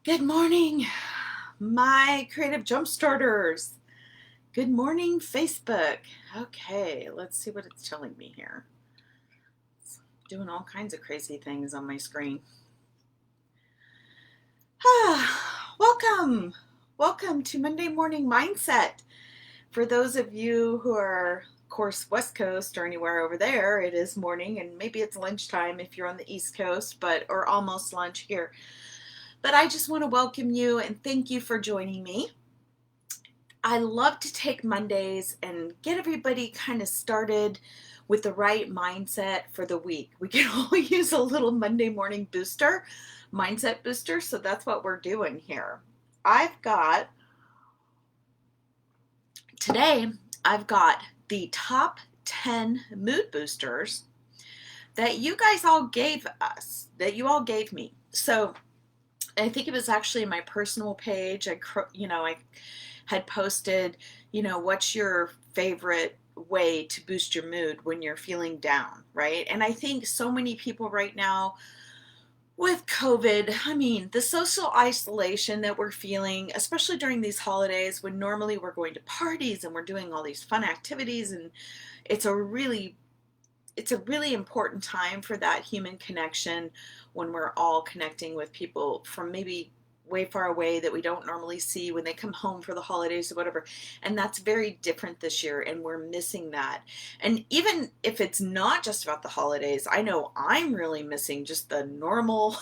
Good morning, my creative jump starters. Good morning, Facebook. Okay, let's see what it's telling me here. It's doing all kinds of crazy things on my screen. Welcome. Welcome to Monday Morning Mindset. For those of you who are, of course, West Coast or anywhere over there, it is morning and maybe it's lunchtime if you're on the East Coast, or almost lunch here. But I just want to welcome you and thank you for joining me. I love to take Mondays and get everybody kind of started with the right mindset for the week. We can all use a little Monday morning booster, mindset booster. So that's what we're doing here. Today, I've got the top 10 mood boosters that you guys all gave us, that you all gave me. So I think it was actually my personal page. I had posted, what's your favorite way to boost your mood when you're feeling down, right? And I think so many people right now with COVID, the social isolation that we're feeling, especially during these holidays when normally we're going to parties and we're doing all these fun activities, and it's a really important time for that human connection when we're all connecting with people from maybe way far away that we don't normally see when they come home for the holidays or whatever. And that's very different this year, and we're missing that. And even if it's not just about the holidays, I know I'm really missing just the normal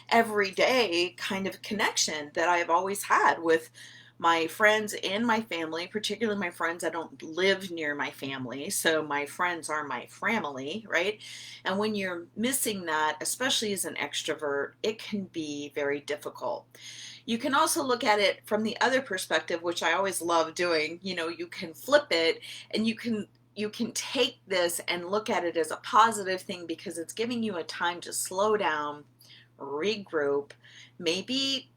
everyday kind of connection that I've always had with my friends and my family, particularly my friends. I don't live near my family, so my friends are my family, right? And when you're missing that, especially as an extrovert, it can be very difficult. You can also look at it from the other perspective, which I always love doing. You can flip it, and you can take this and look at it as a positive thing because it's giving you a time to slow down, regroup, maybe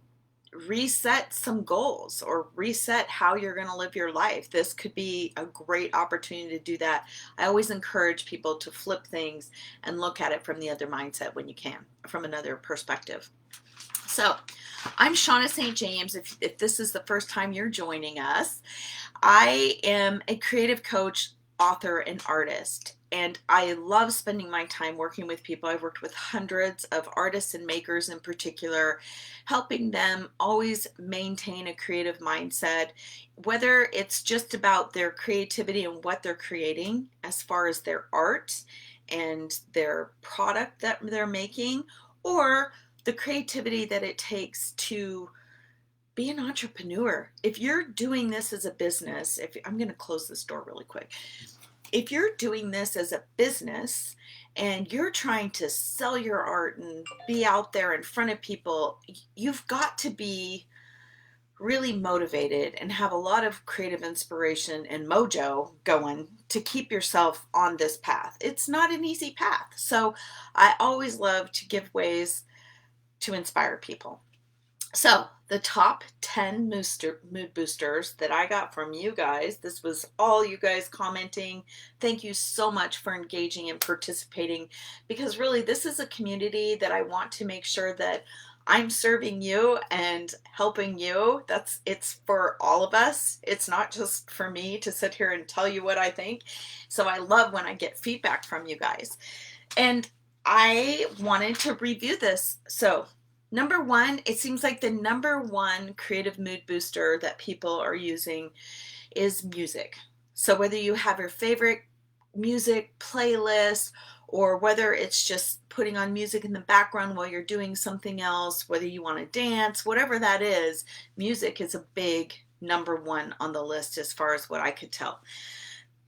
reset some goals or reset how you're going to live your life. This could be a great opportunity to do that. I always encourage people to flip things and look at it from the other mindset when you can, from another perspective. So, I'm Shauna St. James. If this is the first time you're joining us, I am a creative coach, author, and artist. And I love spending my time working with people. I've worked with hundreds of artists and makers in particular, helping them always maintain a creative mindset, whether it's just about their creativity and what they're creating as far as their art and their product that they're making, or the creativity that it takes to be an entrepreneur. If you're doing this as a business, if I'm going to close this door really quick. If you're doing this as a business and you're trying to sell your art and be out there in front of people, you've got to be really motivated and have a lot of creative inspiration and mojo going to keep yourself on this path. It's not an easy path. So I always love to give ways to inspire people. So, the top 10 mood boosters that I got from you guys, this was all you guys commenting. Thank you so much for engaging and participating, because really this is a community that I want to make sure that I'm serving you and helping you. It's for all of us. It's not just for me to sit here and tell you what I think. So I love when I get feedback from you guys. And I wanted to review this. So, number one, it seems like the number one creative mood booster that people are using is music. So whether you have your favorite music playlist, or whether it's just putting on music in the background while you're doing something else, whether you want to dance, whatever that is, music is a big number one on the list as far as what I could tell.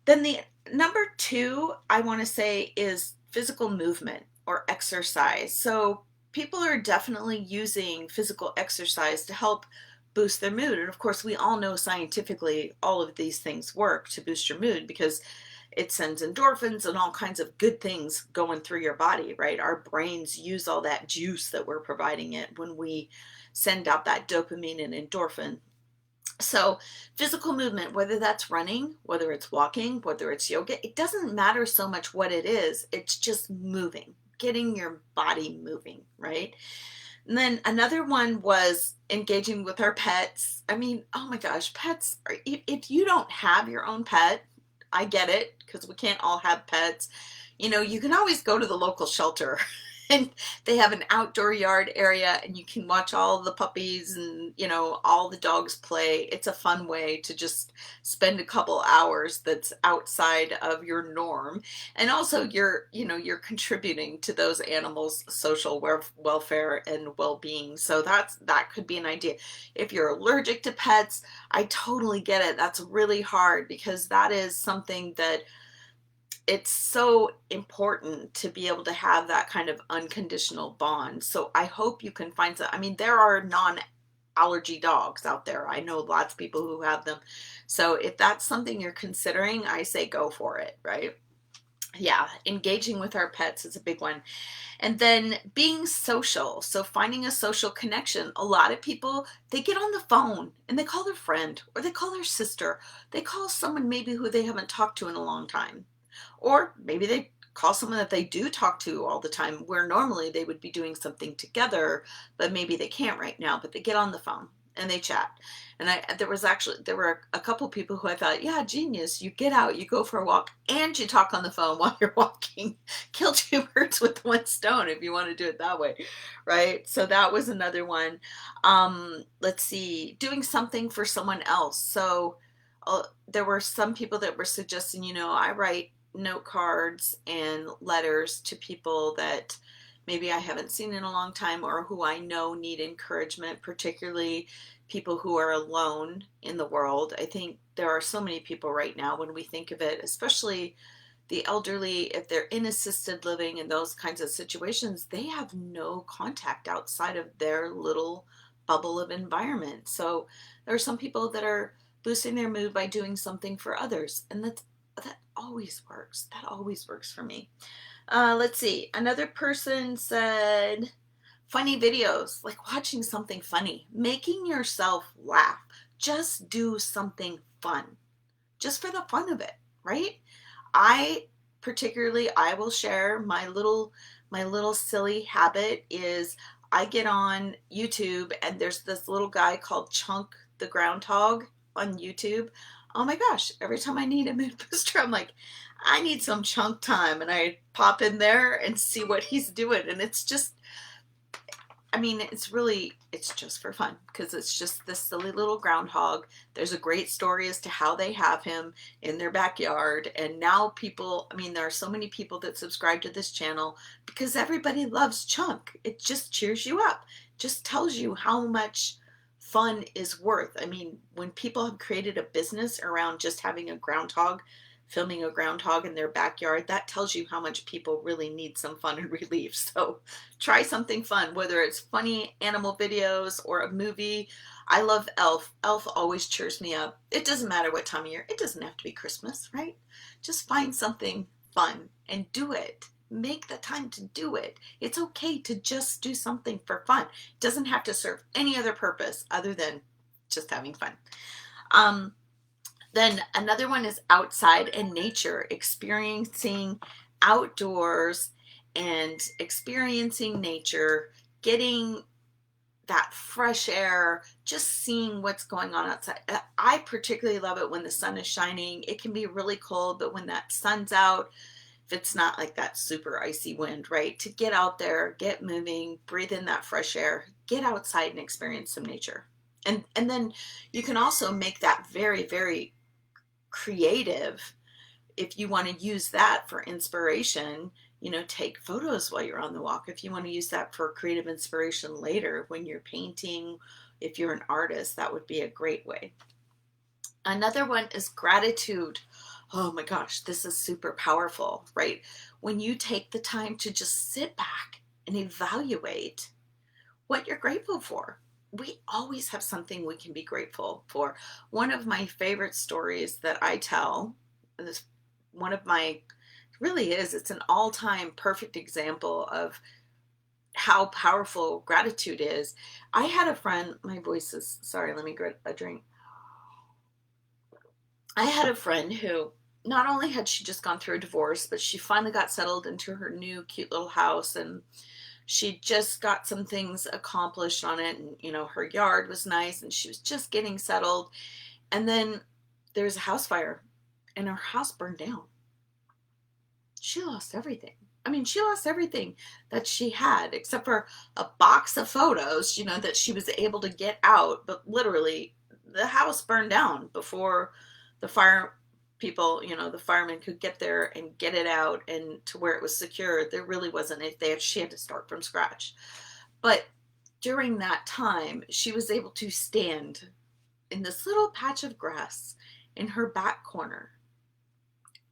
Then the number two, I want to say, is physical movement or exercise. So people are definitely using physical exercise to help boost their mood. And of course, we all know scientifically all of these things work to boost your mood because it sends endorphins and all kinds of good things going through your body, right? Our brains use all that juice that we're providing it when we send out that dopamine and endorphin. So, physical movement, whether that's running, whether it's walking, whether it's yoga, it doesn't matter so much what it is. It's just moving, getting your body moving, right? And then another one was engaging with our pets. I mean, oh my gosh, pets, if you don't have your own pet, I get it because we can't all have pets. You know, you can always go to the local shelter and they have an outdoor yard area and you can watch all the puppies and, you know, all the dogs play. It's a fun way to just spend a couple hours that's outside of your norm. And also you're, you know, you're contributing to those animals' social welfare and well-being. So that could be an idea. If you're allergic to pets, I totally get it. That's really hard because that is something that it's so important to be able to have that kind of unconditional bond. So I hope you can find some. I mean, there are non-allergy dogs out there. I know lots of people who have them. So if that's something you're considering, I say go for it, right? Yeah, engaging with our pets is a big one. And then being social. So finding a social connection. A lot of people, they get on the phone and they call their friend or they call their sister. They call someone maybe who they haven't talked to in a long time. Or maybe they call someone that they do talk to all the time, where normally they would be doing something together, but maybe they can't right now, but they get on the phone and they chat. And there were a couple people who I thought, yeah, genius. You get out, you go for a walk, and you talk on the phone while you're walking. Kill two birds with one stone if you want to do it that way, right? So that was another one. Let's see, doing something for someone else. So there were some people that were suggesting, you know, I write note cards and letters to people that maybe I haven't seen in a long time or who I know need encouragement, particularly people who are alone in the world. I think there are so many people right now when we think of it, especially the elderly, if they're in assisted living and those kinds of situations, they have no contact outside of their little bubble of environment. So there are some people that are boosting their mood by doing something for others, and that always works. That always works for me. Let's see. Another person said funny videos, like watching something funny, making yourself laugh. Just do something fun, just for the fun of it, right? I particularly, I will share my little silly habit is I get on YouTube and there's this little guy called Chunk the Groundhog on YouTube. Oh my gosh, every time I need a mood booster, I'm like, I need some Chunk time, and I pop in there and see what he's doing, and it's just, I mean, it's just for fun because it's just this silly little groundhog. There's a great story as to how they have him in their backyard. And now people, I mean, there are so many people that subscribe to this channel because everybody loves Chunk. It just cheers you up, just tells you how much fun is worth. I mean, when people have created a business around just having a groundhog, filming a groundhog in their backyard, that tells you how much people really need some fun and relief. So try something fun, whether it's funny animal videos or a movie. I love Elf. Elf always cheers me up. It doesn't matter what time of year. It doesn't have to be Christmas, right? Just find something fun and do it. Make the time to do it. It's okay to just do something for fun. It doesn't have to serve any other purpose other than just having fun. Then another one is outside and nature, experiencing outdoors and experiencing nature, getting that fresh air, just seeing what's going on outside. I particularly love it when the sun is shining. It can be really cold, but when that sun's out, if it's not like that super icy wind, right? To get out there, get moving, breathe in that fresh air, get outside and experience some nature. And then you can also make that very, very creative. If you want to use that for inspiration, you know, take photos while you're on the walk. If you want to use that for creative inspiration later when you're painting, if you're an artist, that would be a great way. Another one is gratitude. Oh my gosh, this is super powerful, right? When you take the time to just sit back and evaluate what you're grateful for. We always have something we can be grateful for. One of my favorite stories that I tell, is one of my, really is, it's an all-time perfect example of how powerful gratitude is. I had a friend, my voice is, sorry, let me get a drink. I had a friend who not only had she just gone through a divorce, but she finally got settled into her new cute little house, and She just got some things accomplished on it, and her yard was nice and she was just getting settled. And then there's a house fire and her house burned down. She lost everything. I mean, she lost everything that she had except for a box of photos, that she was able to get out. But literally, the house burned down before the fire people, the firemen could get there and get it out and to where it was secure. There really wasn't it. She had to start from scratch. But during that time, she was able to stand in this little patch of grass in her back corner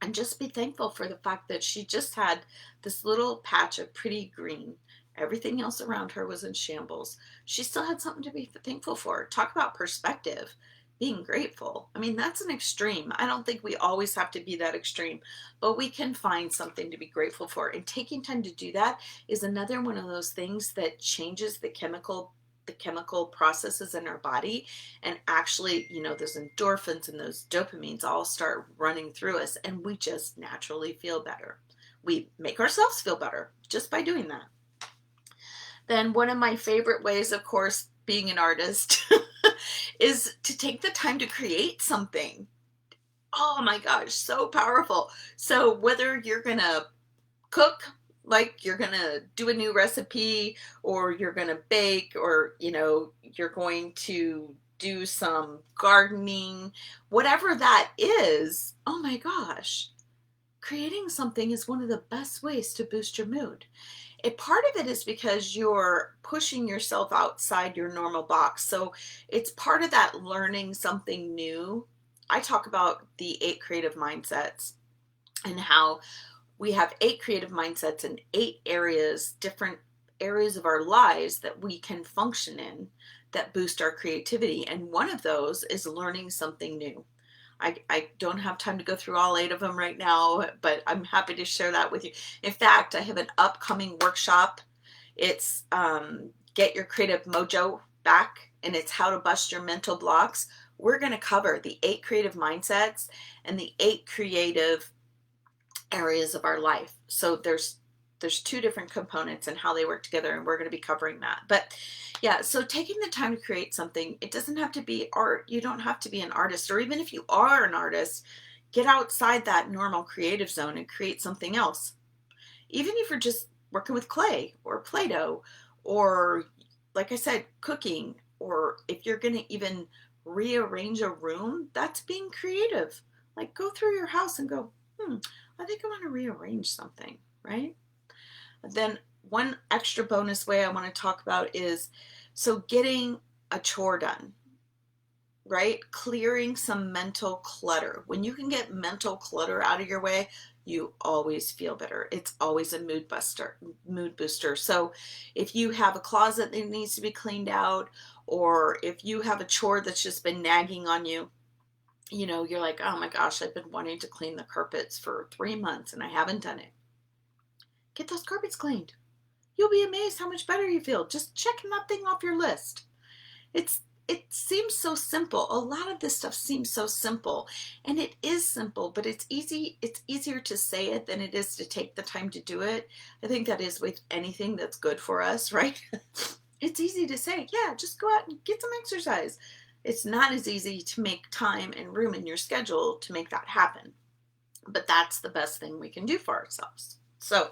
and just be thankful for the fact that she just had this little patch of pretty green. Everything else around her was in shambles. She still had something to be thankful for. Talk about perspective, being grateful. I mean, that's an extreme. I don't think we always have to be that extreme, but we can find something to be grateful for. And taking time to do that is another one of those things that changes the chemical processes in our body, and actually those endorphins and those dopamines all start running through us, and we just naturally feel better. We make ourselves feel better just by doing that. Then one of my favorite ways, of course, being an artist is to take the time to create something. Oh my gosh, so powerful. So whether you're gonna cook, like you're gonna do a new recipe, or you're gonna bake, or you're going to do some gardening, whatever that is, oh my gosh, creating something is one of the best ways to boost your mood. A part of it is because you're pushing yourself outside your normal box. So it's part of that learning something new. I talk about the 8 creative mindsets and how we have 8 creative mindsets in 8 areas, different areas of our lives that we can function in that boost our creativity. And one of those is learning something new. I don't have time to go through all 8 of them right now, but I'm happy to share that with you. In fact, I have an upcoming workshop. It's Get Your Creative Mojo Back, and it's how to bust your mental blocks. We're going to cover the 8 creative mindsets and the 8 creative areas of our life. So there's 2 different components and how they work together, and we're going to be covering that. But yeah, so taking the time to create something, it doesn't have to be art. You don't have to be an artist, or even if you are an artist, get outside that normal creative zone and create something else. Even if you're just working with clay or Play-Doh, or like I said, cooking, or if you're going to even rearrange a room, that's being creative. Like go through your house and go, I think I want to rearrange something, right? Then one extra bonus way I want to talk about is, so getting a chore done, right? Clearing some mental clutter. When you can get mental clutter out of your way, you always feel better. It's always a mood booster. So if you have a closet that needs to be cleaned out, or if you have a chore that's just been nagging on you, you're like, oh my gosh, I've been wanting to clean the carpets for 3 months and I haven't done it. Get those carpets cleaned. You'll be amazed how much better you feel just checking that thing off your list. It seems so simple. A lot of this stuff seems so simple, and it is simple, but it's easier to say it than it is to take the time to do it. I think that is with anything that's good for us, right? It's easy to say, yeah, just go out and get some exercise. It's not as easy to make time and room in your schedule to make that happen. But that's the best thing we can do for ourselves. So,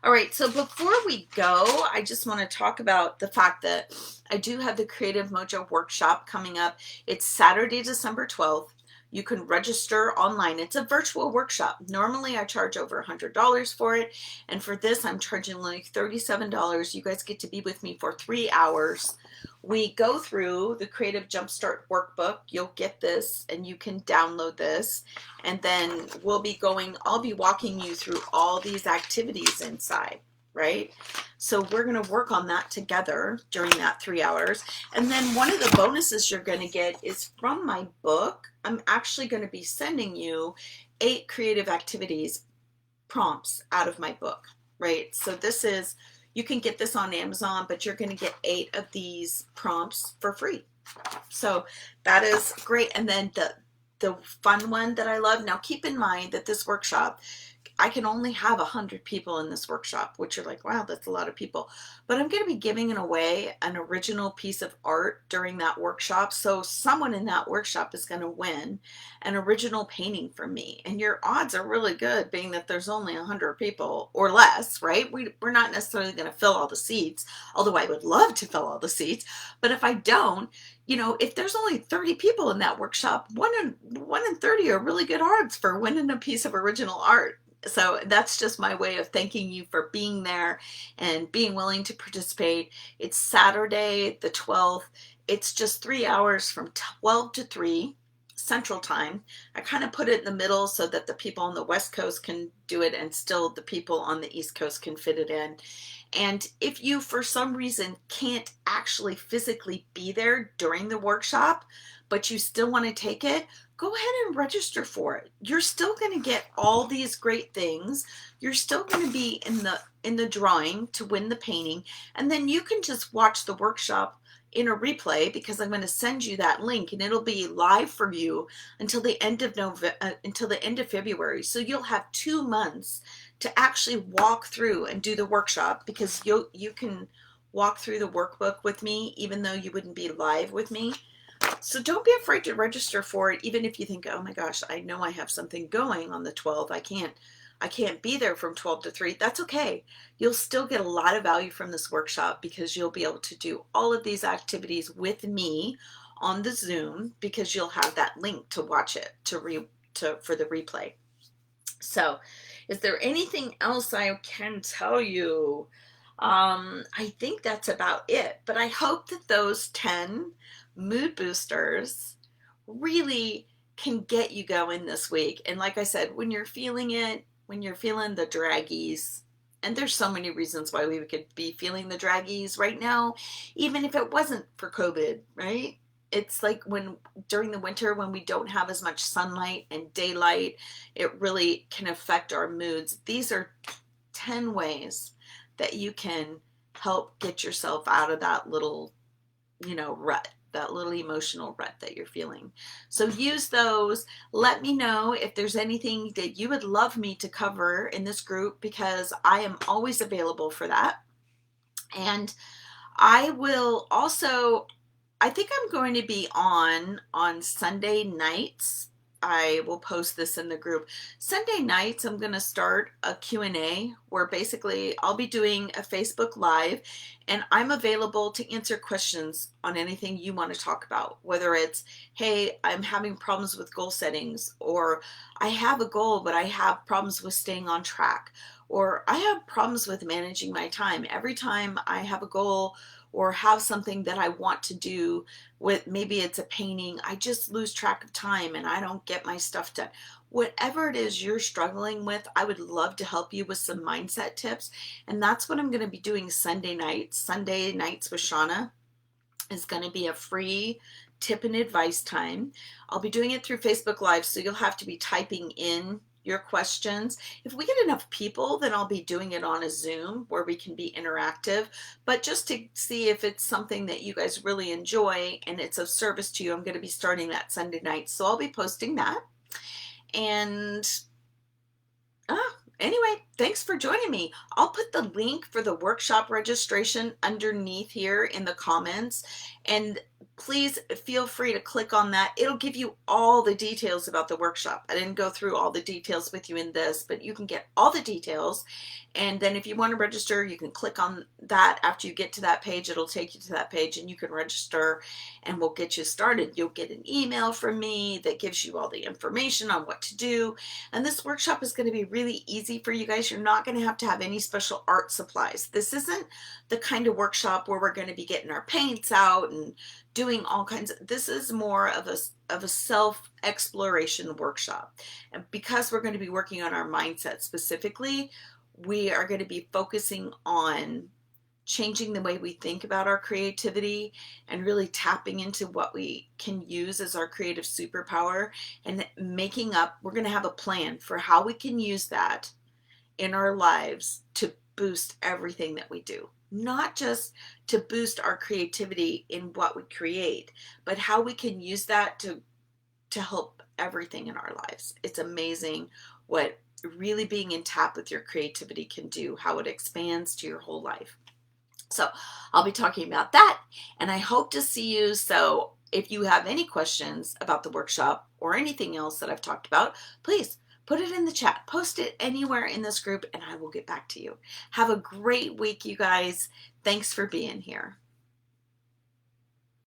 all right, so before we go, I just want to talk about the fact that I do have the Creative Mojo Workshop coming up. It's Saturday, December 12th. You can register online. It's a virtual workshop. Normally, I charge over $100 for it, and for this, I'm charging only $37. You guys get to be with me for 3 hours. We go through the Creative Jumpstart Workbook. You'll get this, and you can download this, and then I'll be walking you through all these activities inside, right? So we're going to work on that together during that 3 hours. And then one of the bonuses you're going to get is from my book. I'm actually going to be sending you 8 creative activities prompts out of my book, right? So you can get this on Amazon, but you're going to get 8 of these prompts for free. So that is great. And then the fun one that I love, now keep in mind that this workshop, I can only have 100 people in this workshop, which you're like, wow, that's a lot of people. But I'm going to be giving away an original piece of art during that workshop. So someone in that workshop is going to win an original painting from me. And your odds are really good, being that there's only 100 people or less, right? We're not necessarily going to fill all the seats, although I would love to fill all the seats. But if I don't, if there's only 30 people in that workshop, one in 30 are really good odds for winning a piece of original art. So that's just my way of thanking you for being there and being willing to participate. It's Saturday, the 12th. It's just 3 hours from 12 to 3 Central Time. I kind of put it in the middle so that the people on the West Coast can do it and still the people on the East Coast can fit it in. And if you, for some reason, can't actually physically be there during the workshop, but you still want to take it, go ahead and register for it. You're still going to get all these great things. You're still going to be in the drawing to win the painting, and then you can just watch the workshop in a replay, because I'm going to send you that link and it'll be live for you until the end of February. So you'll have 2 months to actually walk through and do the workshop, because you can walk through the workbook with me even though you wouldn't be live with me. So don't be afraid to register for it, even if you think, oh my gosh, I know I have something going on the 12th. I can't be there from 12 to 3. That's okay. You'll still get a lot of value from this workshop, because you'll be able to do all of these activities with me on the Zoom, because you'll have that link to watch it for the replay. So, is there anything else I can tell you? I think that's about it. But I hope that those 10 mood boosters really can get you going this week. And like I said, when you're feeling it, when you're feeling the draggies, and there's so many reasons why we could be feeling the draggies right now, even if it wasn't for COVID, right? It's like during the winter, when we don't have as much sunlight and daylight, it really can affect our moods. These are 10 ways that you can help get yourself out of that little, rut, that little emotional rut that you're feeling. So use those. Let me know if there's anything that you would love me to cover in this group, because I am always available for that. And I will also, I think I'm going to be on Sunday nights. I will post this in the group. Sunday nights, I'm going to start a Q&A where basically I'll be doing a Facebook Live, and I'm available to answer questions on anything you want to talk about, whether it's, hey, I'm having problems with goal settings, or I have a goal, but I have problems with staying on track, or I have problems with managing my time. Every time I have a goal or have something that I want to do, with maybe it's a painting, I just lose track of time and I don't get my stuff done. Whatever it is you're struggling with, I would love to help you with some mindset tips. And that's what I'm going to be doing Sunday nights. Sunday nights with Shauna is going to be a free tip and advice time. I'll be doing it through Facebook Live, so you'll have to be typing in your questions. If we get enough people, then I'll be doing it on a Zoom where we can be interactive. But just to see if it's something that you guys really enjoy and it's of service to you, I'm going to be starting that Sunday night. So I'll be posting that. And anyway, thanks for joining me. I'll put the link for the workshop registration underneath here in the comments, and please feel free to click on that. It'll give you all the details about the workshop. I didn't go through all the details with you in this, but you can get all the details. And then if you want to register, you can click on that. After you get to that page, it'll take you to that page and you can register, and we'll get you started. You'll get an email from me that gives you all the information on what to do. And this workshop is going to be really easy for you guys. You're not going to have any special art supplies. This isn't the kind of workshop where we're going to be getting our paints out and doing all kinds of, this is more of a self-exploration workshop. And because we're going to be working on our mindset specifically, we are going to be focusing on changing the way we think about our creativity and really tapping into what we can use as our creative superpower, and we're going to have a plan for how we can use that in our lives to boost everything that we do. Not just to boost our creativity in what we create, but how we can use that to help everything in our lives. It's amazing what really being in tap with your creativity can do, how it expands to your whole life. So I'll be talking about that, and I hope to see you. So if you have any questions about the workshop or anything else that I've talked about, please put it in the chat, post it anywhere in this group, and I will get back to you. Have a great week, you guys. Thanks for being here.